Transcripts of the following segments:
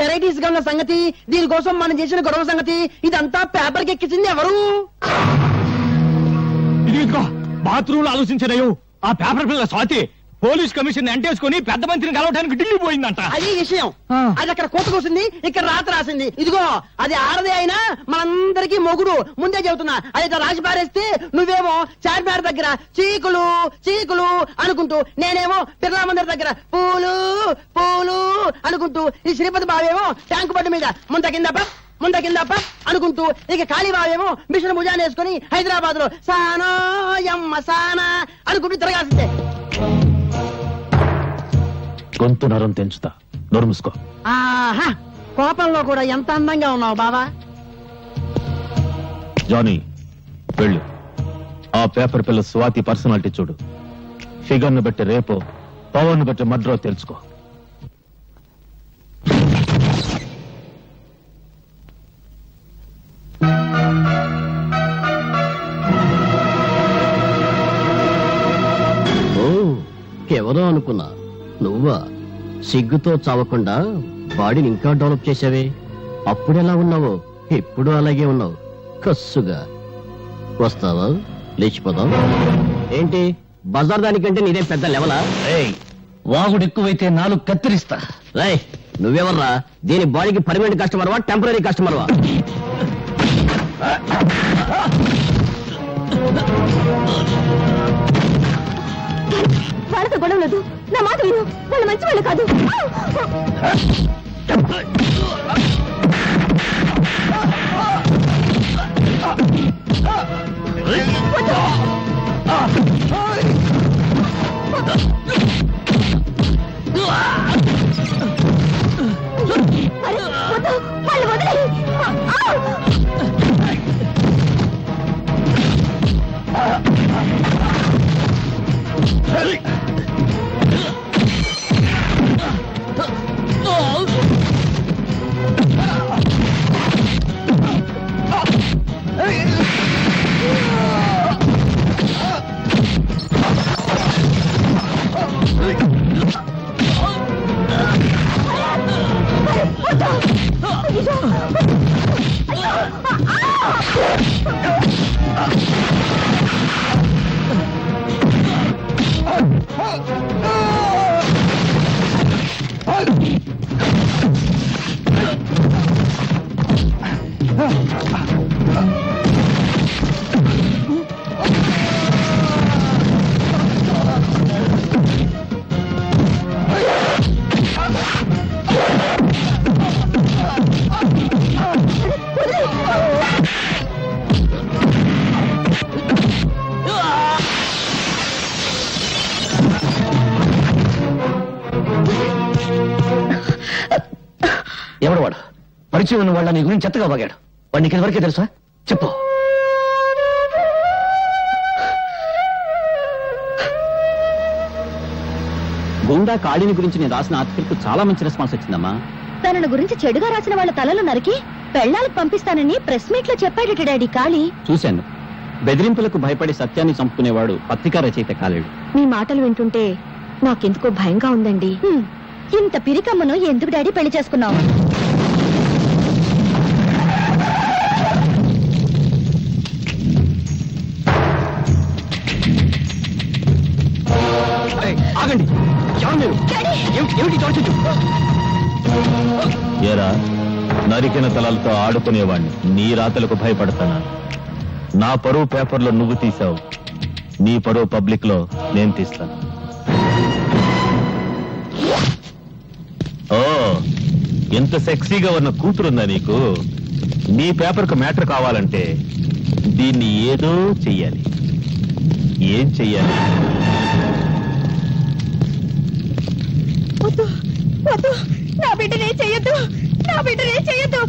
Varieties గా ఉన్న సంగతి, దీనికోసం మనం చేసిన గొడవ సంగతి, ఇదంతా పేపర్ కి ఎక్కించింది ఎవరు? ఇదిగో బాత్రూమ్ లో ఆలోచించలేవు. ఆ పేపర్ పిల్ల స్వాతి పోలీస్ కమిషన్ ఎంటేసుకుని పెద్ద మంత్రిని కలవడానికి ఢిల్లీ పోయిందంట. అది విషయం. అది అక్కడ కోర్టు కూసింది, ఇక్కడ రాత రాసింది. ఇదిగో అది ఆడదే అయినా మనందరికీ మొగుడు. ముందే చెబుతున్నా. అది రాసి పారేస్తే నువ్వేమో చార్మినార్ దగ్గర చీకులు చీకులు అనుకుంటూ, నేనేమో బిర్లా మందిర్ దగ్గర పూలు పూలు అనుకుంటూ, ఈ శ్రీపతి బావేమో ట్యాంకు బండి మీద ముంద కిందప్ప అనుకుంటూ, ఇక కాళీబావేమో మిషన్ భుజాన్ని వేసుకుని హైదరాబాద్ లో సానా యమ్మ సానా అనుకుంటూ తిరగాల్సిందే. గొంతు నరం తెంచుతా, నోరు మూసుకో. ఆహా, కోపంలో కూడా ఎంత అందంగా ఉన్నావు బావా. జానీ వెళ్ళు, ఆ పేపర్ పిల్ల స్వాతి పర్సనాలిటీ చూడు. ఫిగర్ ను బట్టి రేపో, పవర్ ను బట్టి మడ్రో తెలుసుకో. ఎవరో అనుకున్నా, నువ్వా? సిగ్గుతో చావకుండా బాడీని ఇంకా డెవలప్ చేసావే. అప్పుడెలా ఉన్నావో ఇప్పుడు అలాగే ఉన్నావు. కస్సుగా వస్తావా? లేచిపోదాం. ఏంటి బజార్ దానికంటే నీదే పెద్ద లెవలా? వాగుడు ఎక్కువైతే నాలుగు కత్తిరిస్తా. రై, నువ్వెవర్రా? దీని బాడీకి పర్మనెంట్ కస్టమర్వా, టెంపరీ కస్టమర్వా? వాళ్ళతో గొడవ లేదు. నా మాట విను, వాళ్ళు మంచి వాళ్ళు కాదు. వాళ్ళు వదిలేయి. ఎవడు వాడు? పరిచయం ఉన్న వాళ్ళ నీ గురించి చెత్తగా బాగాడు. వాడికి ఇంతవరకే తెలుసా? చెప్పు. గుండా కాళీని గురించి నేను రాసిన ఆర్టికల్ కు చాలా మంచి రెస్పాన్స్ వచ్చిందమ్మా. తనను గురించి చెడుగా రాసిన వాళ్ళ తలలు నరికి పెళ్ళాలకు పంపిస్తానని ప్రెస్ మీట్ లో చెప్పాడట డాడీ కాళీ. చూశాను. బెదిరింపులకు భయపడి సత్యాన్ని చంపుకునేవాడు పత్రికా రచయిత కాలేడు. మీ మాటలు వింటుంటే నాకెందుకో భయంగా ఉందండి. ఇంత పిరికమ్మను ఎందుకు డాడీ పెళ్లి చేసుకున్నావు? ఆగండి. ఏరా, నరికిన తలలతో ఆడుకునేవాణ్ణి నీ రాతలకు భయపడతానా? నా పరువు పేపర్లో నువ్వు తీసావు, నీ పరువు పబ్లిక్ లో నేను తీస్తాను. ఓ, ఎంత సెక్సీగా ఉన్న కూతురుందా నీకు? నీ పేపర్కు మ్యాటర్ కావాలంటే దీన్ని ఏదో చెయ్యాలి. ఏం చెయ్యాలి? నా బిడ్డనే చెయ్యొద్దు, నా బిడ్డనే చెయ్యొద్దు.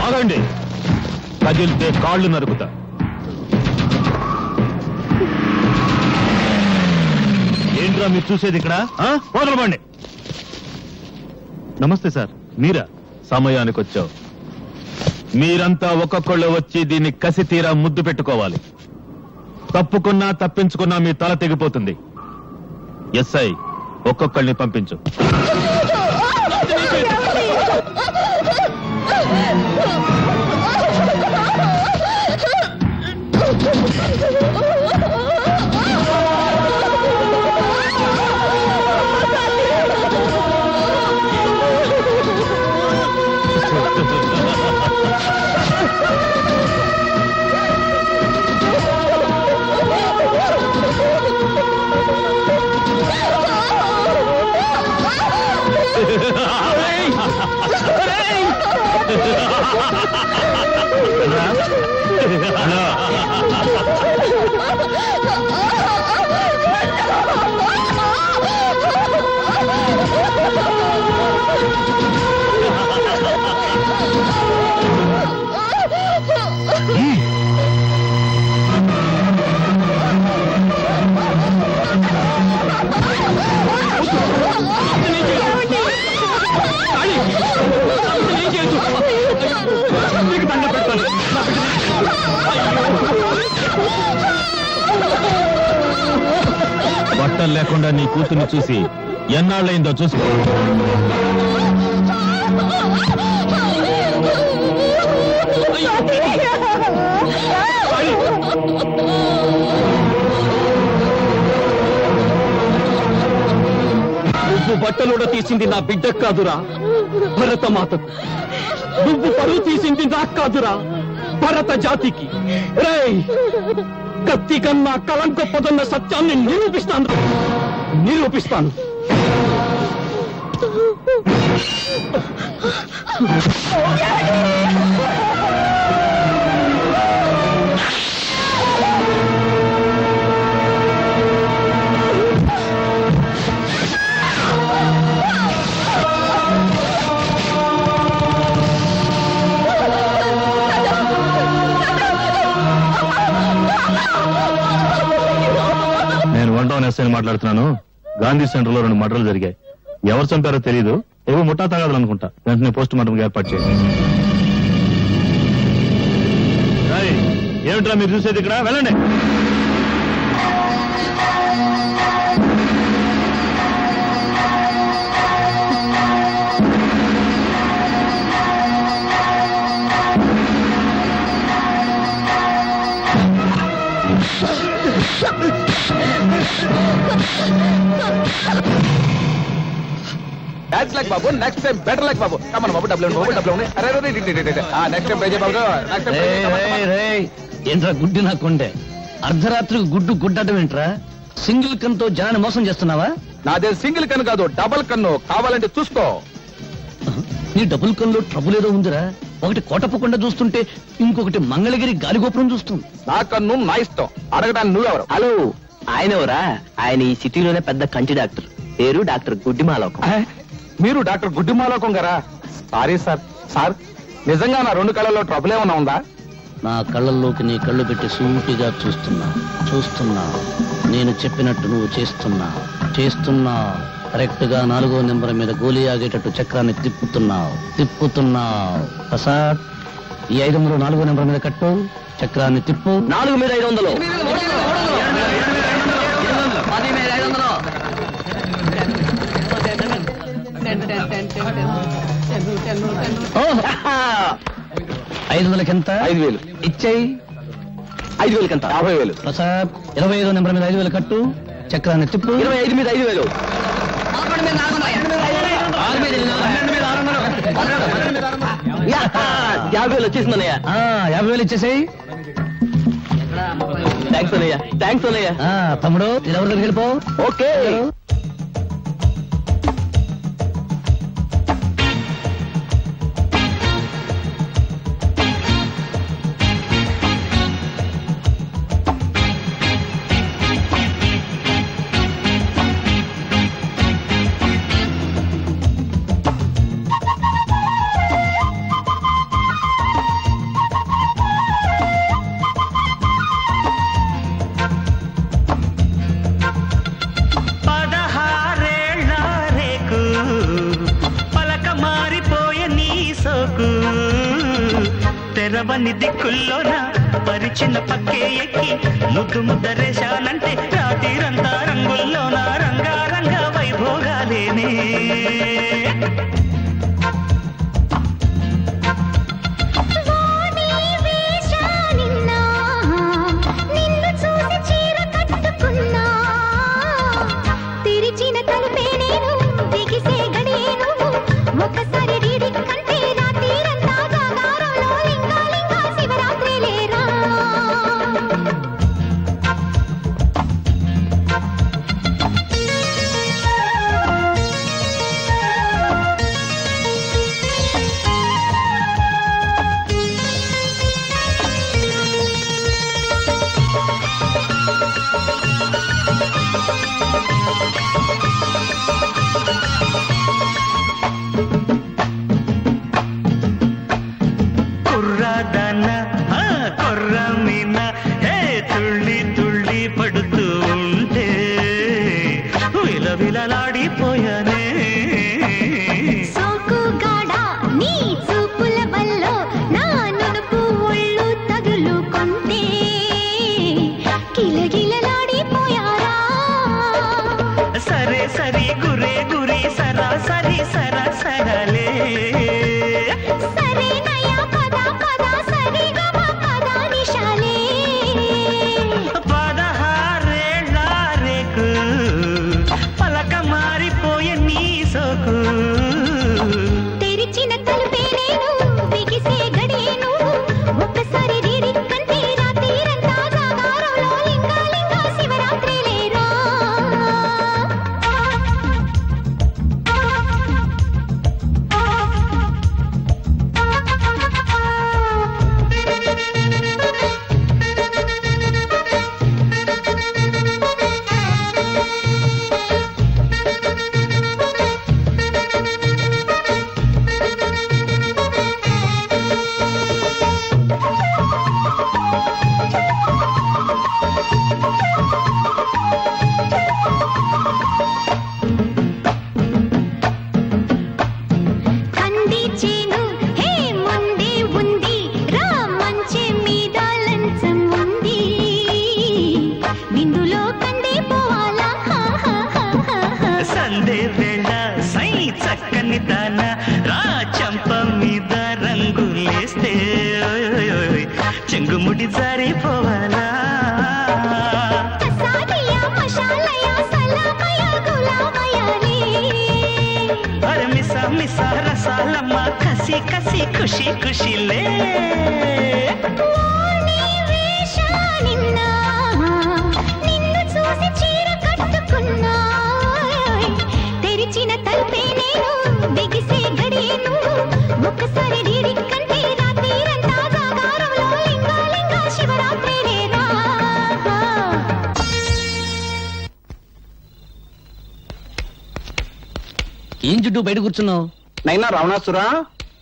ఆగండి, కదిలితే కాళ్ళు నరుకుతా. ఏంట్రా మీరు చూసేది ఇక్కడ? వదలబండి. నమస్తే సార్, మీరా? సమయానికి వచ్చావు. మీరంతా ఒక్కొక్కళ్ళు వచ్చి దీన్ని కసి తీరా ముద్దు పెట్టుకోవాలి. తప్పుకున్నా తప్పించుకున్నా మీ తల తెగిపోతుంది. ఎస్ఐ, ఒక్కొక్కళ్ళని పంపించు. బట్టలు లేకుండా నీ కూతుర్ని చూసి ఎన్నాళ్ళైందో చూసుకో. నువ్వు బట్టలుడ తీసింది నా బిడ్డకు కాదురా, భరతమాతకు. నువ్వు పరువు తీసింది నాకు కాదురా, భరత జాతికి. రేయ్, కత్తి కన్నా కలం గొప్పదన్న సత్యాన్ని నిరూపిస్తాను. నేను వన్ టౌన్ ఎస్ఐని మాట్లాడుతున్నాను. గాంధీ సెంటర్ లో 2 మర్డర్లు జరిగాయి. ఎవరు చంపారో తెలియదు. ఏవో ముఠా తగాదులు అనుకుంటా. వెంటనే పోస్ట్ మార్టం ఏర్పాటు చేయండి. ఏమిట్రా మీరు చూసేది? ఇక్కడ వెళ్ళండి. That's like Babu. Next time better like Babu. Come on, Babu. Double. Arre. Next time pray Babu. Next time pray. ఏంట్రా గుడ్డి నా కొండే? అర్ధరాత్రికి గుడ్డటం ఏంట్రా? సింగిల్ కన్తో జనాన్ని మోసం చేస్తున్నావా? నాదే సింగిల్ కన్ను కాదు, డబుల్ కన్ను. కావాలంటే చూసుకో. నీ డబుల్ కన్నులో ట్రబుల్ ఏదో ఉందిరా. ఒకటి కోటప్పకుండా చూస్తుంటే ఇంకొకటి మంగళగిరి గాలిగోపురం చూస్తుంది. నా కన్ను నా ఇష్టం. అడగడానికి నువ్వెవరు? హలో, ఆయన ఎవరా? ఆయన ఈ సిటీలోనే పెద్ద కంటి డాక్టర్. పేరు డాక్టర్ గుడ్డిమాలోకం. మీరు డాక్టర్ గుడ్డిమాలోకం గారా? సారీ సార్ నిజంగా నా 2 కళ్ళల్లో ట్రబుల్ ఏమన్నా ఉందా? నా కళ్ళల్లోకి నీ కళ్ళు పెట్టి సూటిగా చూస్తున్నా. నేను చెప్పినట్టు నువ్వు చేస్తున్నా. కరెక్ట్ గా 4వ నెంబర్ మీద గోలీ ఆగేటట్టు చక్రాన్ని తిప్పుతున్నావు. ప్రసాద్, ఈ 500 4వ నెంబర్ మీద కట్టు. చక్రాన్ని తిప్పు. 4 మీద 500. ఓహ్, 500కి ఎంత? 5,000 ఇచ్చేయి. 5,000 ఎంత? 50,000. ప్రసాద్, 25వ నెంబర్ మీద 5,000 కట్టు. చక్రాన్ని తిప్పు. 25 మీద 5,000. 50,000 వచ్చేసిందన్నయ్య. 50,000 ఇచ్చేసేయి. థ్యాంక్స్ అన్నయ్య. తమ్ముడు, ఇది ఎవరి దగ్గరికి వెళ్ళిపో. ఓకే. పద సోకు తెరవని దిక్కుల్లోన పరిచిన పక్కే ఎక్కి ముద్దు ముద్దరేశానంటే రాత్రిరంతా రంగుల్లోన రంగారంగ వైభోగాలేనే తెరిచిన తలుపే నేను బిగిసే గడియేను ఒకసారి డీడి కంటే రాత్రిరంతా జాగారంలో లింగా శివరాత్రి లేరా కుర్రాదన కొర్రమిన హే తుళ్ళి తుళ్ళి పడుతూ ఉంటే విలవిలలాడిపోయానే సోకుగాడా నీ చూపుల వల్లో నా నునుపు ఒళ్ళు తగులుకొంటే కిలగిలలాడిపోయారా సరే సరి గురే గురి సరాసరి సరసరలే సరేనయ్యా పద పద సరిగమ పద నిశాలే 16 రేకు పలక మారిపోయే నీ సోకు తెరిచిన తలుపే నేను బిగిసే గడియేను ఒక్కసారి డీడి కంటే రాత్రిరంతా జాగారంలో లింగా శివరాత్రి లేరా కంది చేను హే ముందే ఉంది రా మంచె మీద లంచం ఉంది విందులో కంది పోవాలా సందే వేళ సై చక్కని దాన రా చంప మీద రంగులేస్తే చెంగుముడి జారిపోవాలా కసాలియా మషాలయ సలామయ గులామయలే అరే మిసా మిసా రసాలమ్మ కసి కసి ఖుషి ఖుషిలే ఓని వేషా నిన్ను చూసి చీర కట్టుకున్నా తెరిచిన తలుపే నేను బిగిసే గడియేను ఒక్కసారి డీడి కంటే రాత్రిరంతా జాగారంలో లింగా శివరాత్రి లేరా ఏం చుట్టూ బయట కూర్చున్నావు? నైనా రావణాసురా,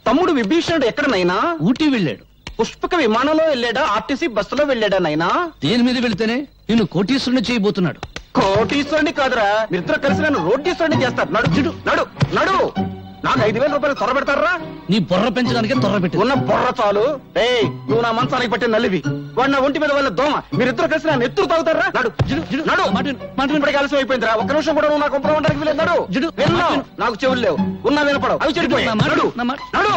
తమ్ముడు విభీషణుడు ఎక్కడ నైనా? ఊటీ వెళ్ళాడు. పుష్పక విమానంలో వెళ్ళాడా, ఆర్టీసీ బస్సులో వెళ్ళాడా నైనా? దేని మీద వెళితేనే నిన్ను కోటీశ్వరుని చేయబోతున్నాడు. కోటీశ్వరుని కాదురా, మీరిద్దరు కలిసి నన్ను రోడ్డీశ్వరుని చేస్తారు. నడు చిడు నడు నడు. నాకు 5,000 రూపాయలు త్వర పెడతారా? నీ బొర్ర పెంచడానికే తొర్ర పెట్టి ఉన్న బొర్ర చాలు. ఏయ్, నువ్వు నా మంచానికి పట్టిన నల్లివి, వాడు నా ఒంటి మీద వాళ్ళ దోమ. మీరిద్దరు కలిసి నా నెత్తురు తాగుతారా? నడు నడు. ఇప్పటికి ఆలస్యం అయిపోయిందిరా, ఒక్క నిమిషం కూడా నువ్వు నా కొంపలు ఉండడానికి వీలేదు. నడు విన్నావు, నాకు చెవులు లేవు, ఉన్నా వినపడవు, అవి చెడిపోయాయి. నడు నడు.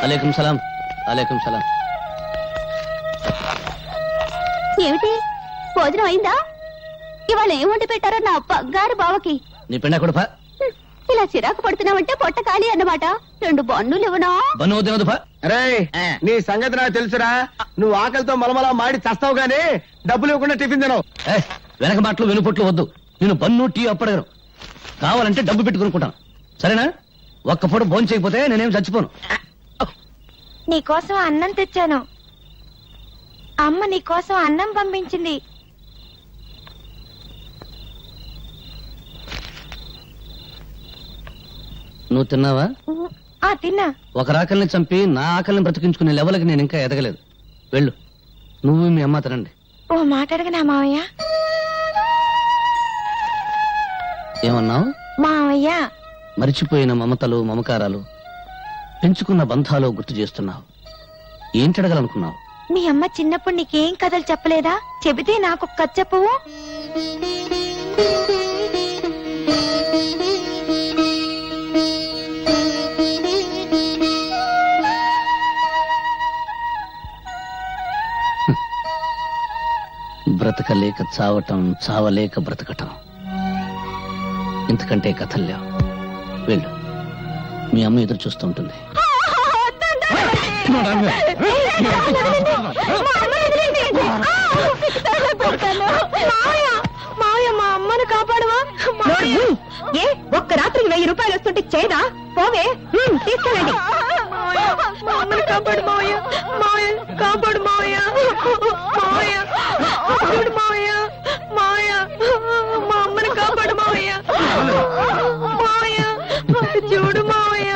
అలేకుం సలాం. అలేకుం సలాం. ఏమిటి భోజనం అయిందా? ఇవాళ ఏం వండి పెట్టారో నా బంగారు బావకి. నీ పెండ కొడుపా. ఇలా చిరాకు పడుతున్నావంటే పొట్ట ఖాళీ అన్నమాట. 2 బన్నులు ఇవ్వనా? బన్ను వద్దు. అరే, నీ సంగతి నాకు తెలుసురా. నువ్వు ఆకలితో మలమలా మాడి చస్తావు గానీ డబ్బులు ఇవ్వకుండా టిఫిన్ తినవు. వెనక మాటలు వెనుపొట్లు వద్దు. నేను బన్ను టీ అప్పడగను. కావాలంటే డబ్బు పెట్టుకునుకుంటాను, సరేనా? ఒక్క పూట భోజనం చేయకపోతే నేనేం చచ్చిపోను. నీకోసం అన్నం తెచ్చాను. అమ్మ నీకోసం అన్నం పంపించింది. నువ్వు తిన్నావా? తిన్నా. ఒక ఆకలిని చంపి నా ఆకలిని బ్రతికించుకునే లెవెల్కి నేను ఇంకా ఎదగలేదు. వెళ్ళు, నువ్వు మీ అమ్మ తినండి. ఓ మాట అడగనా మావయ్య? ఏమన్నావు? మావయ్య, మరిచిపోయిన మమతలు మమకారాలు పెంచుకున్న బంధాలు గుర్తు చేస్తున్నావు. ఏంటడగలనుకున్నావు? మీ అమ్మ చిన్నప్పుడు నీకేం కథలు చెప్పలేదా? చెబితే నాకు కథ చెప్పవు. బ్రతకలేక చావటం, చావలేక బ్రతకటం, ఇంతకంటే కథలు లేవు. వెళ్ళు, మీ అమ్మ ఎదురు చూస్తూ ఉంటుంది. మా అమ్మను కాపాడవా? ఏ ఒక్క రాత్రికి 1000 రూపాయలు వస్తుంటే చేదా? పోవే, తీసుకెళ్ళండి. మా అమ్మను కాపాడు మావయ్య, మావయ్య కాపాడు మావయ్య, మావయ్య చూడు మావయ్య, మావయ్య మా అమ్మను కాపాడు మావయ్య, మావయ్య చూడు మావయ్య.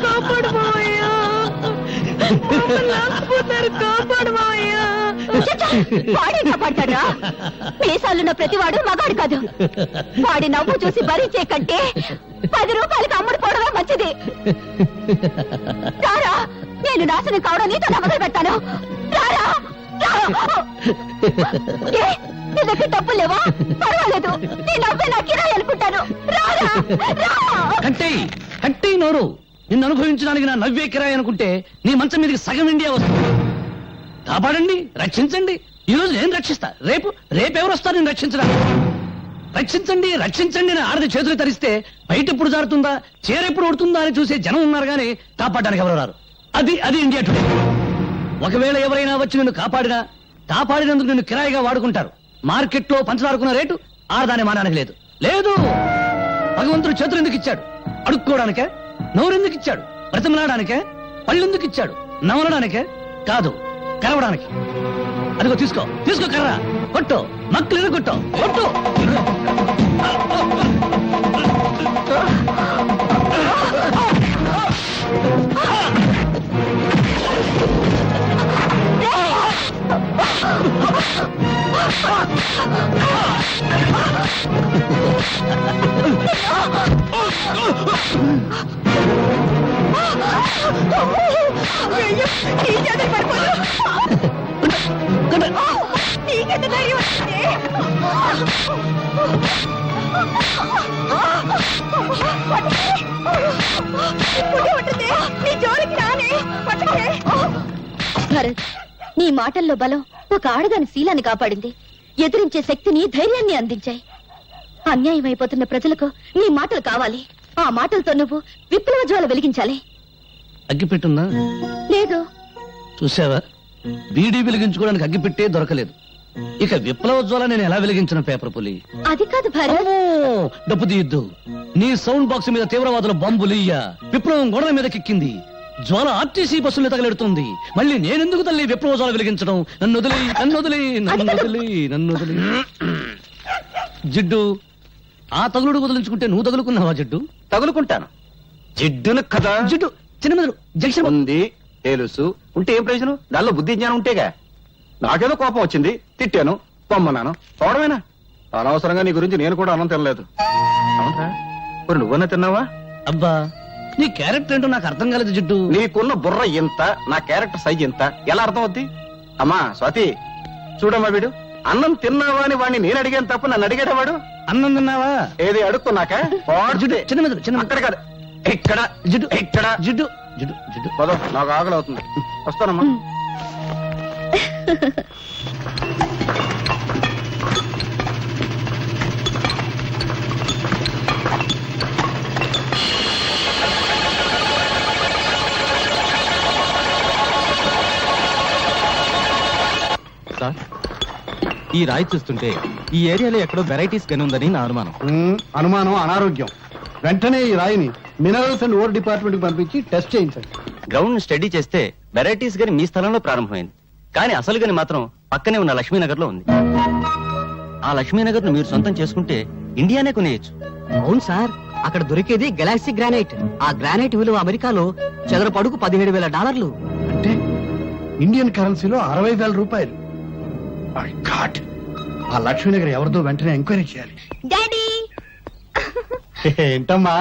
కాపాడు మావయ్య, కాపాడు మావయ్య. వాడే కాపాడతాడా? మీసాలున్న ప్రతివాడు మగాడు కాదు. వాడి నవ్వు చూసి భరించే కంటే 10 రూపాయలకి అమ్ముడు పోవడమే మంచిది. రారా, నేను నాశనం కావడం నీతో మొదలు పెడతాను. రారా, నీ దగ్గర డబ్బులు లేవా? పర్వాలేదు, నీ నవ్వే నా కిరాయి అనుకుంటాను. రారా, కంటే నోరు. నిన్ను అనుభవించడానికి నా నవ్వే కిరాయి అనుకుంటే నీ మంచం మీదకి సగం ఇండియా వస్తుంది. కాపాడండి, రక్షించండి. ఈ రోజు నేను రక్షిస్తా, రేపెవరు వస్తారు నేను రక్షించడానికి? రక్షించండి, రక్షించండి అని ఆడది చేతులు తరిస్తే బయట ఎప్పుడు జారుతుందా, చీరెప్పుడు ఉడుతుందా అని చూసే జనం ఉన్నారు కానీ కాపాడడానికి ఎవరు రారు. అది ఇండియా టుడే. ఒకవేళ ఎవరైనా వచ్చి నిన్ను కాపాడినందుకు నిన్ను కిరాయిగా వాడుకుంటారు. మార్కెట్లో పంచదారుకున్న రేటు ఆడదాని మానానికి లేదు. లేదు, భగవంతుడు చేతులు ఎందుకు ఇచ్చాడు? అడుక్కోవడానికే? నోరెందుకు ఇచ్చాడు? బ్రతిమలాడానికే? పళ్ళెందుకు ఇచ్చాడు? నమలడానికే కాదు, కరవడానికి. అదిగో తీసుకో కర్ర, కొట్టు, మక్కలు కొట్టు, కొట్టు. భరత్, నీ మాటల్లో బలం ఒక ఆడదాని శీలాన్ని కాపాడింది. ఎదిరించే శక్తిని, ధైర్యాన్ని అందించాయి. అన్యాయం అయిపోతున్న ప్రజలకు నీ మాటలు కావాలి. ఆ మాటలతో నువ్వు విప్లవ జ్వాల వెలిగించాలి. అగ్గిపెట్టుందా? లేదు. చూసావా, బీడీ వెలిగించుకోవడానికి అగ్గిపెట్టే దొరకలేదు. ఇక విప్లవ జ్వాల నేను ఎలా వెలిగించిన? పేపర్ పులి. అది కాదు భరత్. డబ్బు తీయద్దు. నీ సౌండ్ బాక్స్ మీద తీవ్రవాదుల బాంబులియ్యా విప్లవం గోడల మీదకెక్కింది. జ్వాల ఆర్టీసీ బస్సులు తగలెడుతుంది. మళ్ళీ నేనెందుకు తల్లి విప్లవ జ్వాల వెలిగించడం? నన్ను వదిలి. జిడ్డు, ఆ తగులుడు వదిలించుకుంటే నువ్వు తగులుకున్నావా? జిడ్డు, తగులుకుంటాను. జిడ్డును కదా. జిడ్డు చిన్న మీద జంక్షన్ ఉంది, తెలుసు. ఉంటే ఏం ప్రయోజనం? దానిలో బుద్ధి జ్ఞానం ఉంటేగా. నాకేదో కోపం వచ్చింది, తిట్టాను, పొమ్మన్నాను, పోవడమేనా? అనవసరంగా నీ గురించి నేను కూడా అన్నం తినలేదు. అవునా? మరి నువ్వన్నా తిన్నావా? అబ్బా, నీ క్యారెక్టర్ ఏంటో నాకు అర్థం కాలేదు జిడ్డు. నీకున్న బుర్ర ఇంత, నా క్యారెక్టర్ సైజ్ ఇంత, ఎలా అర్థం అవుద్ది? అమ్మా స్వాతి, చూడమ్మా, వీడు అన్నం తిన్నావా అని వాడిని నేను అడిగాను తప్ప నన్ను అడిగాడా వాడు? అన్నం తిన్నావా ఏది అడుక్కున్నాక? జిడ్డు చిన్న మీద చిన్న అక్కడ కాదు, ఎక్కడ జిడ్డు, ఎక్కడ జిడ్డు జిడ్డు జిడ్డు పదో, నాకు ఆకలి అవుతుంది, వస్తానమ్మా. ఈ రాయి చూస్తుంటే ఈ ఏరియాలో ఎక్కడో వెరైటీస్ గని ఉందని నా అనుమానం. అనుమానం అనారోగ్యం. వెంటనే ఈ రాయిని మినరల్స్ అండ్ ఓర్ డిపార్ట్మెంట్ కి పంపించి టెస్ట్ చేయించండి. గ్రౌండ్ స్టడీ చేస్తే వెరైటీస్ గని మీ స్థలంలో ప్రారంభమైంది, కానీ అసలు గని మాత్రం పక్కనే ఉన్న లక్ష్మీనగర్ లో ఉంది. ఆ లక్ష్మీనగర్ ను మీరు సొంతం చేసుకుంటే ఇండియానే కొనేయచ్చు. అవును సార్, అక్కడ దొరికేది గెలాక్సీ గ్రానైట్. ఆ గ్రానైట్ విలువ అమెరికాలో చదరపు అడుగు $17,000. అంటే ఇండియన్ కరెన్సీలో 60,000 రూపాయలు. మై గాడ్, ఆ లక్ష్మీనగర్ ఎవరిదో వెంటనే ఎంక్వైరీ చేయాలి. డాడీ ఏంటమ్మా,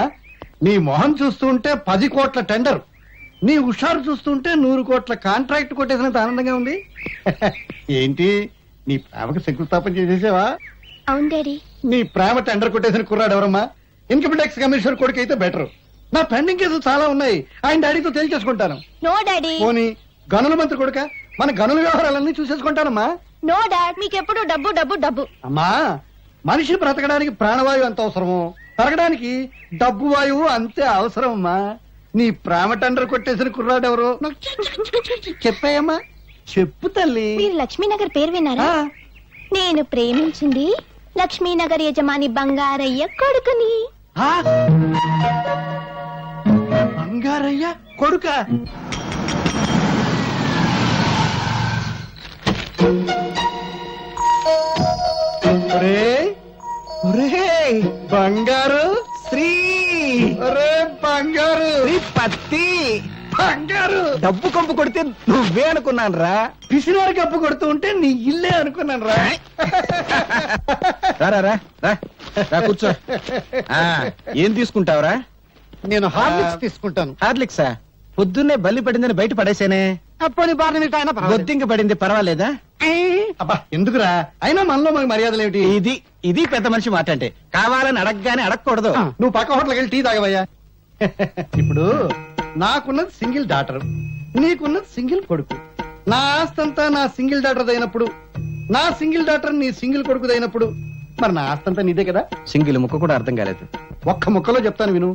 నీ మొహం చూస్తుంటే 10 కోట్ల టెండర్, నీ హుషారు చూస్తుంటే 100 కోట్ల కాంట్రాక్ట్ కొట్టేసినంత ఆనందంగా ఉంది. ఏంటి, నీ ప్రేమకు శంకుస్థాపన చేసేసావా? అవును డాడీ. నీ ప్రేమ టెండర్ కొట్టేసిన కుర్రాడు ఎవరమ్మా? ఇన్కమ్ ట్యాక్స్ కమిషనర్ కొడుకు అయితే బెటర్. నా పెండింగ్ కేసులు చాలా ఉన్నాయి, ఆయన డాడీతో తేల్చేసుకుంటాను. No daddy. పోనీ గనుల మంత్రి కొడుక, మన గనుల వ్యవహారాలన్నీ చూసేసుకుంటానమ్మా. నో డాడ్, మీకెప్పుడు డబ్బు డబ్బు డబ్బు. అమ్మా, మనిషి బ్రతకడానికి ప్రాణవాయువు ఎంత అవసరమో పెరగడానికి డబ్బు వాయువు అంతే అవసరం అమ్మా. నీ ప్రేమ టెండర్ కొట్టేసిన కుర్రాడు ఎవరు? చెప్పాయమ్మా, చెప్పు తల్లి. మీరు లక్ష్మీనగర్ పేరు విన్నారా? ఆ, నేను ప్రేమించింది లక్ష్మీనగర్ యజమాని బంగారయ్య కొడుకుని. ఆ? బంగారయ్య కొడుక? ఒరేయ్, ఒరేయ్, బంగారు శ్రీ, ఒరే బంగారు పత్తి బంగారు, డబ్బు కంపు కొడితే నువ్వే అనుకున్నాను రా. పిసినారు కప్పు కొడుతూ ఉంటే నీ ఇల్లే అనుకున్నాను రా. కూర్చో. ఏం తీసుకుంటావురా? నేను హార్లిక్స్ తీసుకుంటాను. హార్లిక్సా? పొద్దున్నే బల్లి పడిందని బయట పడేసేనే. పోనీ బార్నమిట్ అయినా పర్వాలేదు. బొద్దింక పడింది, పర్వాలేదా? అబ్బా ఎందుకురా, అయినా మనలో మనకి మర్యాదలు ఏమిటి? ఇది పెద్ద మనిషి మాట అంటే. కావాలని అడగగానే అడగకూడదు. నువ్వు పక్క హోటల్కి వెళ్ళి టీ తాగవయ్యా. ఇప్పుడు నాకున్నది సింగిల్ డాటర్, నీకున్నది సింగిల్ కొడుకు. నా ఆస్తంతా నా సింగిల్ డాటర్ అయినప్పుడు, నా సింగిల్ డాటర్ నీ సింగిల్ కొడుకు అయినప్పుడు, మరి నా ఆస్తంతా నీదే కదా. సింగిల్ ముక్క కూడా అర్థం కాలేదు. ఒక్క ముక్కలో చెప్తాను విను.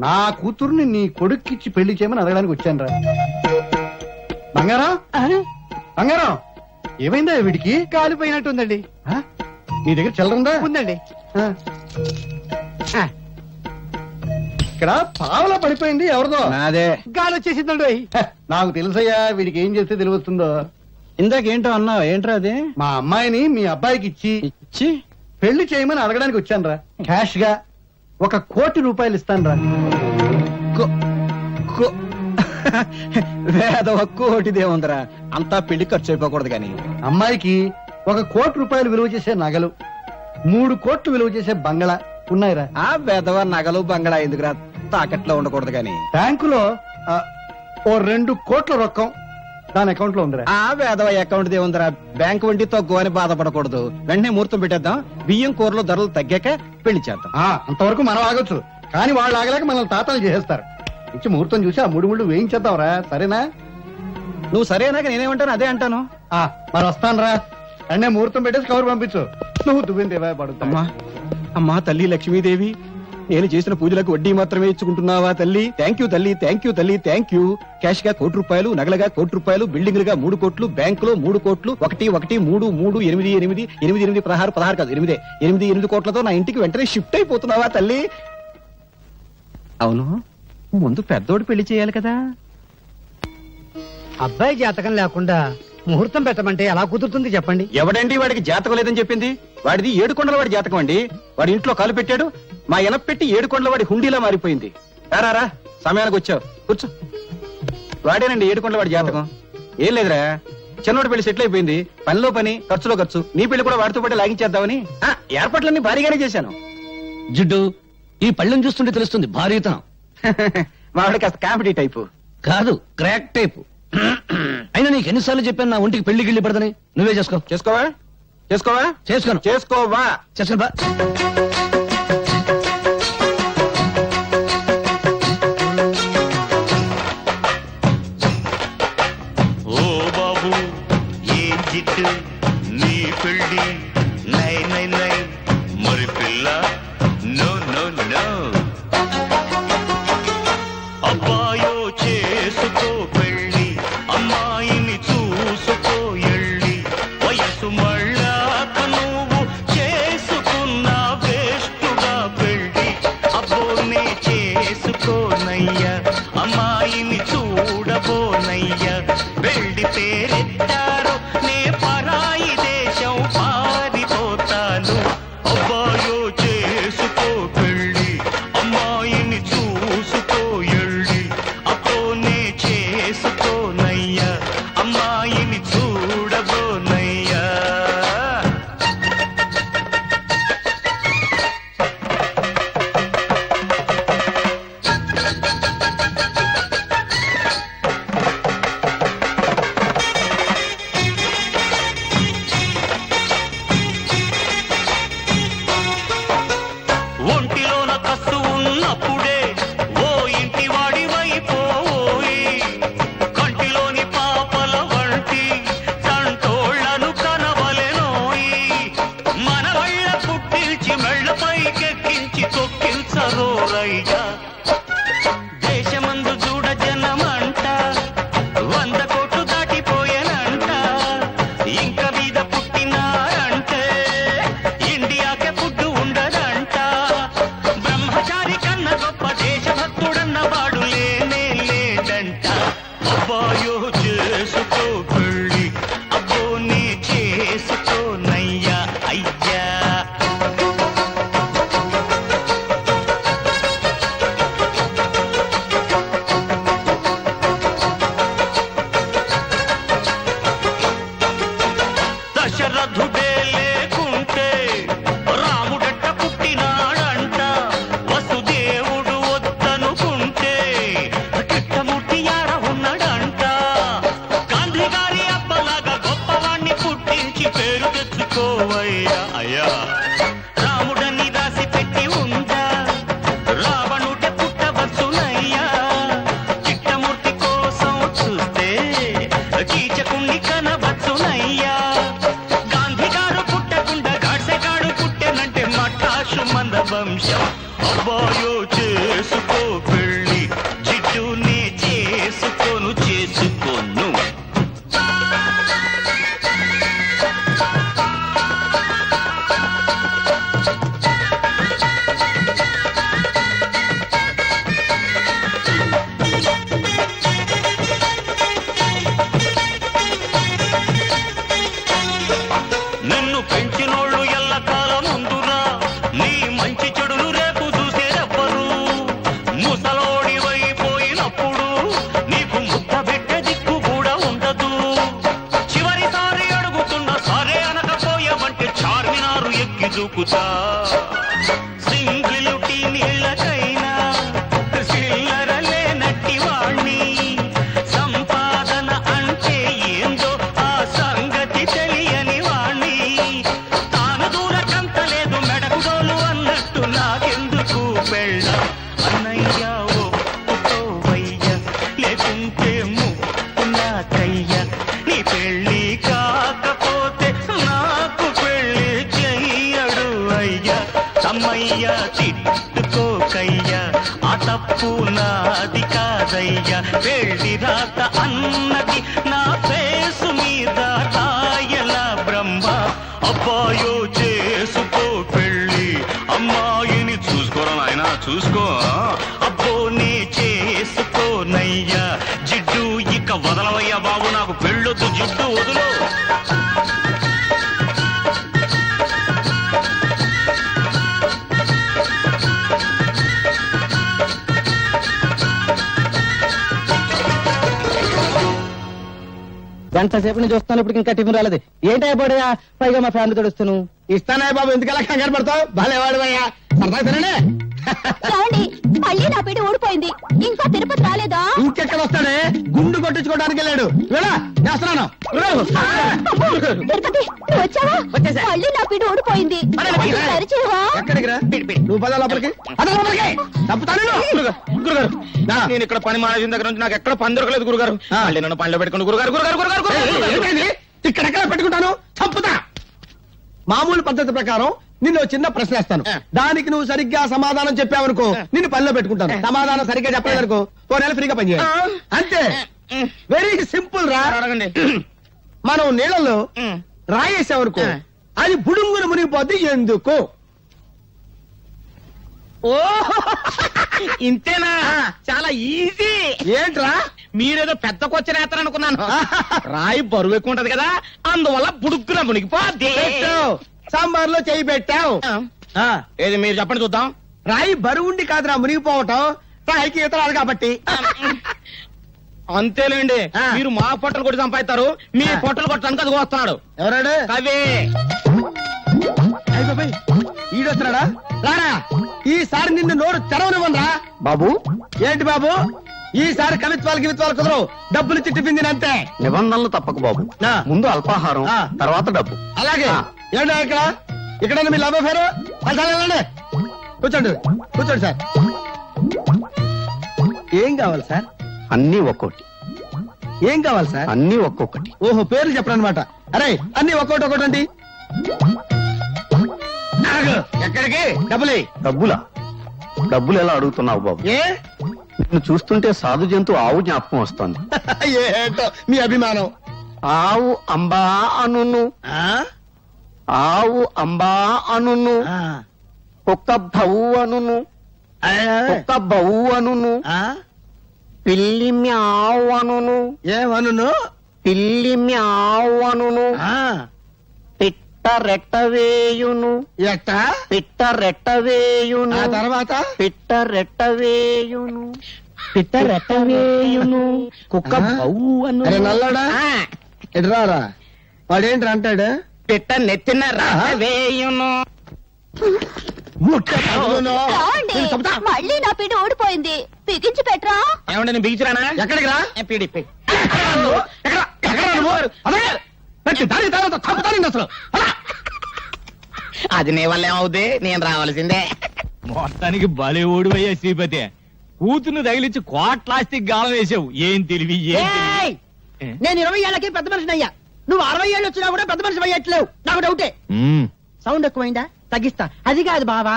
నా కూతుర్ని నీ కొడుక్కిచ్చి పెళ్లి చేయమని అడగడానికి వచ్చాను రా. బంగారం, బంగారం, ఏమైందా వీడికి? కాలిపోయినట్టుందండి. నీ దగ్గర చిల్లరుందా? ఉందండి. ఇక్కడ పావలా పడిపోయింది, ఎవరిదో. నాదే. గాలి వచ్చేసిందండి. నాకు తెలుసయ్యా, వీడికి ఏం చేస్తే తెలివస్తుందో. ఇందాకేంటో అన్నావు, ఏంట్రా అది? మా అమ్మాయిని మీ అబ్బాయికి ఇచ్చి పెళ్లి చేయమని అడగడానికి వచ్చాను రా. క్యాష్ గా 1 కోటి రూపాయలు ఇస్తాను రా. వేద కోటిదే ఉందిరా, అంతా పెళ్లి ఖర్చు అయిపోకూడదు కానీ. అమ్మాయికి 1 కోటి రూపాయలు విలువ చేసే నగలు, 3 కోట్లు విలువ చేసే బంగళా ఉన్నాయిరా. ఆ వేదవ నగలు బంగళా ఎందుకురా, తాకట్లో ఉండకూడదు కానీ. బ్యాంకులో ఓ 2 కోట్ల రొక్కం దాని అకౌంట్ లో ఉందిరా. ఆ వేదవ అకౌంట్ దే ఉందిరా, బ్యాంకు వడ్డీ తగ్గు అని బాధపడకూడదు. వెంటనే ముహూర్తం పెట్టేద్దాం, బియ్యం కూరలో ధరలు తగ్గాక పెళ్లి చేద్దాం. అంతవరకు మనం ఆగొచ్చు, కానీ వాళ్ళు ఆగలేక మనల్ని తాతలు చేసేస్తారు. ఇచ్చి ముహూర్తం చూసి ఆ 3 ముళ్ళు వేయించేద్దాంరా, సరేనా? నువ్వు సరేనాక నేనేమంటాను అదే అంటాను. మరి వస్తాను రా, అన్నే ముహూర్తం పెట్టేసి కవర్ పంపించు. నువ్వు దువ్విందేవా పడుతుమ్మా. అమ్మా తల్లి లక్ష్మీదేవి, నేను చేసిన పూజలకు వడ్డీ మాత్రమే ఇచ్చుకుంటున్నావా తల్లి? థ్యాంక్ యూ తల్లి, థ్యాంక్ యూ తల్లి, థ్యాంక్ యూ. క్యాష్ గా 1 కోటి రూపాయలు, నగలగా 1 కోటి రూపాయలు, బిల్డింగ్లుగా 3 కోట్లు, బ్యాంకులో 3 కోట్లు, 1 1 3 3 8 8 8 8 16 కాదు 8 కోట్లతో నా ఇంటికి వెంటనే షిఫ్ట్ అయిపోతున్నావా తల్లి? అవును, ముందు పెద్దోడు పెళ్లి చేయాలి కదా. అబ్బాయి జాతకం లేకుండా ముహూర్తం పెట్టమంటే ఎలా కుదురుతుంది చెప్పండి? ఎవడండి వాడికి జాతకం లేదని చెప్పింది? వాడిది 7 కొండల వాడి జాతకం అండి. వాడి ఇంట్లో కాలు పెట్టాడు, మా ఎనపెట్టి 7 కొండల వాడి హుండీలా మారిపోయింది. రారా, సమయానికి వచ్చావు, కూర్చో. వాడేనండి 7 కొండల వాడి జాతకం. ఏం లేదురా, చిన్నోడి పెళ్లి సెటిల్ అయిపోయింది, పనిలో పని, ఖర్చులో ఖర్చు. నీ పెళ్లి కూడా వాడితో పాటు లాగించేద్దామని ఏర్పాట్లన్నీ భారీగానే చేశాను. జిడ్డు, ఈ పళ్ళెం చూస్తుంటే తెలుస్తుంది భారీతనం. వాడికి కాస్త కామెడీ టైపు కాదు, క్రాక్ టైపు. అయినా నీకు ఎన్నిసార్లు చెప్పాను నా ఒంటికి పెళ్లి గిళ్ళి పడదని? నువ్వే చేసుకో. చేసుకోవా? చేసుకోవా? చేసుకోను. చేసుకోవా? చేసుకో బా. ఓ బాబు ఏం జిట్టు నీ పెళ్ళి నై నై నై మరి పిల్ల నో నో నో అబ్బాయో చేసుకో పెళ్ళి అమ్మాయిని చూసుకో ఎళ్ళి వయసు మళ్ళాక నువ్వు చేసుకున్న వేస్తుగా పెళ్ళి అబ్బోనే చేసుకోనయ్యా అమ్మాయిని చూడబోనయ్యా పెళ్లి పేరెత్తారో నే పరాయి దేశం పారిపోతాను అబ్బాయో చేసుకో పెళ్ళి అమ్మాయిని చూసుకో ఎళ్ళి అబ్బోనే చేసుకోనయ్యా అమ్మాయి చేసుకో పెళ్ళి అబ్బో నీ చేసుకోనయ్యా అయ్యా దశరథుడే లేకుంటే రాముడట్ట పుట్టినాడంట వసుదేవుడు వద్దనుకుంటే కిట్టమూర్తి యాడ ఉన్నాడంట గాంధీ గారి అబ్బలాగా గొప్పవాణ్ణి పుట్టించి పేరు తెచ్చుకోవయ్యా అయ్యా రాముడని రాసి పెట్టి ఉందా రావణుడే పుట్టవచ్చునయ్యా కిట్టమూర్తి కోసం చూస్తే కీచకుణ్ణి కనవచ్చునయ్యా గాంధీ గారు పుట్టకుండా గాడ్సెగాడు పుట్టెనంటే మటాషు మంద వంశం అబ్బాయో చేసుకో పెళ్ళి జిడ్డునే చేసుకోను నిన్ను పెంచినోళ్ళు ఎల్లకాలం ముందురా నీ మంచి చెడులు రేపు చూసేదెవ్వరు ముసలోడివైపోయినప్పుడు నీకు ముద్ద పెట్టే దిక్కు కూడా ఉండదు చివరిసారి అడుగుతున్న సరే అనకపోయామంటే చార్మినారు ఎక్కి దూకుతా సింగిలుటి నీళ్ళకైనా చిల్లర లేనట్టి వాణ్ణి సంపాదన అంటే ఏందో ఆ సంగతి తెలియని వాణ్ణి తాను దూరకంత లేదు మెడకుడోలు అన్నట్టు నాకెందుకు పెళ్ళ అన్నయ్యా ఒప్పుకోవయ్య లేకుంటే నాకయ్య నీ పెళ్ళి కాకపోతే నాకు పెళ్ళి చెయ్యడు అయ్యా తమ్మయ్య తిట్టుకోకయ్యా ఆ తప్పు నాది కాదయ్యా పెళ్ళి రాత అన్నది నా ఫేసు మీద రాయల బ్రహ్మ అబ్బాయో చేసుకో పెళ్ళి అమ్మాయిని చూసుకోరా నాయనా చూసుకో అబ్బో నీ చేసుకోనయ్యా జిడ్డు ఇక వదలవయ్యా బాబు నాకు పెళ్ళొద్దు జిడ్డు వదులు గంట సేపు నుంచి చూస్తాను ఇప్పుడు ఇంకా టిఫిన్ రాలేదు ఏంటైపోయా పైగా మా ఫ్యామిలీ తడుస్తాను ఇస్తానే బాబు ఎందుకలా కంగారు పడతావు భలేవాడు సరదా తినండి చూడండి మళ్ళీ నా పీట ఊడిపోయింది ఇంకా తిరుపతి రాలేదా ఇంకెక్కడ వస్తాడే గుండు కొట్టించుకోవడానికి వెళ్ళాడు చేస్తున్నాను తిరుపతి నువ్వు వచ్చావా మళ్ళీ నా పీట ఊడిపోయింది కొంచెం సరిచేయవా? ఎక్కడికి రా నువ్వు పద లోపలికి తప్పుతాను గురుగారు నేను ఇక్కడ పని మానేసిన దగ్గర నుంచి నాకు ఎక్కడ పని దొరకలేదు గురుగారు మళ్ళీ నన్ను పనిలో పెట్టుకుని గురుగారు గురుగారు గురుగారు ఇక్కడెక్కడ పెట్టుకుంటాను చంపుతా మామూలు పద్ధతి ప్రకారం నిన్ను చిన్న ప్రశ్న వేస్తాను దానికి నువ్వు సరిగ్గా సమాధానం చెప్పావనుకో నిన్ను పనిలో పెట్టుకుంటాను సమాధానం సరిగ్గా చెప్పలేదనుకో ఓ నెల ఫ్రీగా పనిచేయాలి అంతే వెరీ సింపుల్ రా అడగండి మనం నీళ్ళలో రాయేసామనుకో అది బుడుంగును మునిగిపోద్ది ఎందుకు ఓ ఇంతేనా చాలా ఈజీ ఏంట్రా మీరేదో పెద్ద కొచ్చిన అనుకున్నాను రాయి బరువు ఎక్కువ ఉంటది కదా అందువల్ల బుడుక్కున మునిగిపోద్ది సాంబార్ లో చేయి పెట్టావు ఏది మీరు చెప్పండి చూద్దాం రాయి బరువుండి కాదురా మునిగిపోవటం రాయికి ఈత రాదు కాబట్టి అంతేలేండి మీరు మా పొట్టలు కొట్టి సంపాదిస్తారు మీ పొట్టలు కొట్టడానికి అది వస్తున్నాడు ఎవరాడు కవే ఈడొస్తున్నాడా రారా ఈసారి నిన్ను నోరు తెరవనివ్వనరా బాబు ఏంటి బాబు ఈసారి కవిత్వాలు కుదరవు డబ్బులు టిఫిన్ తినంతే నిబంధనలు తప్పకు బాబు ముందు అల్పాహారం తర్వాత డబ్బు అలాగే ఏంటో ఇక్కడ మీ లవ్ అఫేర్ వెళ్ళండి కూర్చోండి కూర్చోండి సార్ ఏం కావాలి సార్ అన్ని ఒక్కోటి ఏం కావాలి సార్ అన్ని ఒక్కొక్కటి ఓహో పేర్లు చెప్పడనమాట అరే అన్ని ఒక్కోటి అండి ఎక్కడికి డబ్బులే డబ్బులు ఎలా అడుగుతున్నావు బాబు ఏ నిన్ను చూస్తుంటే సాధు జంతు ఆవు జ్ఞాపకం వస్తుంది ఏంటో మీ అభిమానం ఆవు అంబా అనును ఆవు అంబా అనును కుక్క భవు అనును కుక్క బవు అనును పిల్లి మ్యావు అనును ఏమను పిల్లి మ్యావనును పిట్ట రెట్టవేయును ఎట్ట పిట్ట రెట్టవేయును తర్వాత పిట్ట రెట్టవేయును పిట్ట రెట్టవేయును కుక్క బౌవను నల్లడా ఎడరారా వాడేంటి అంటాడు పిట్ట నెత్తిన వేయును మళ్ళీ నా పిండి ఓడిపోయింది బిగించి పెట్టరా ఏమంటే నేను బిగించరానా ఎక్కడికి రా పీడిపి అది నీ వల్ల ఏమవుద్ది నేను రావాల్సిందే మొత్తానికి బాలీవుడ్ అయ్యా శ్రీపతి కూతురు తగిలించి కోట్లాస్తి గాలం వేసావు ఏం తెలివి ఏయ్! నేను 20 ఏళ్ళకి పెద్ద మనిషిని అయ్యా నువ్వు 60 ఏళ్ళు వచ్చినా కూడా పెద్ద మనిషి అయ్యట్లేవు నాకు డౌటే సౌండ్ ఎక్కువైందా తగ్గిస్తా అది కాదు బావా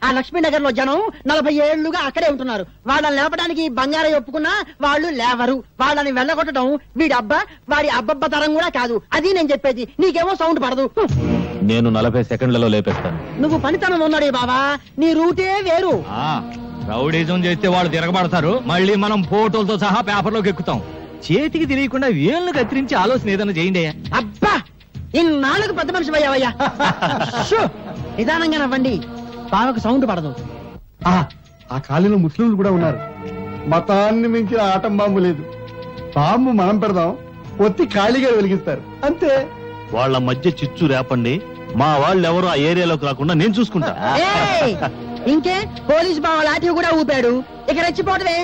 ఆ లక్ష్మీనగర్ లో జనం 40 ఏళ్లుగా అక్కడే ఉంటున్నారు వాళ్ళని లేపడానికి బంగారం ఒప్పుకున్నా వాళ్ళు లేవరు వాళ్ళని వెళ్ళగొట్టడం వీడి అబ్బా వాడి అబ్బబ్బ తరం కూడా కాదు అది నేను చెప్పేది నీకేమో సౌండ్ పడదు నేను 40 సెకండ్లలో లేపేస్తాను నువ్వు పనితనం ఉన్నాడే బావా నీ రూటే వేరు రౌడీజం చేస్తే వాళ్ళు తిరగబడతారు మళ్ళీ మనం ఫోటోలతో సహా పేపర్లోకి ఎక్కుతాం చేతికి తెలియకుండా వేళ్ళు కత్తిరించి ఆలోచన ఏదైనా చేయండి అబ్బా ఇన్నాళ్ళకు పెద్ద మనిషి అయ్యావయ్యా షూ! నిదానంగా నవ్వండి బావకు సౌండ్ పడదు ఆ కాలనీలో ముస్లింలు కూడా ఉన్నారు మతాన్ని మించిన ఆటం బాంబు లేదు బాంబు మనం పెడదాం ఒత్తి ఖాళీగా వెలిగిస్తారు అంతే వాళ్ళ మధ్య చిచ్చు రేపండి మా వాళ్ళు ఎవరు ఆ ఏరియాలోకి రాకుండా నేను చూసుకుంటా ఏయ్! ఇంకే పోలీస్ బావ లాఠీ కూడా ఊపాడు ఇక రెచ్చిపోవటమే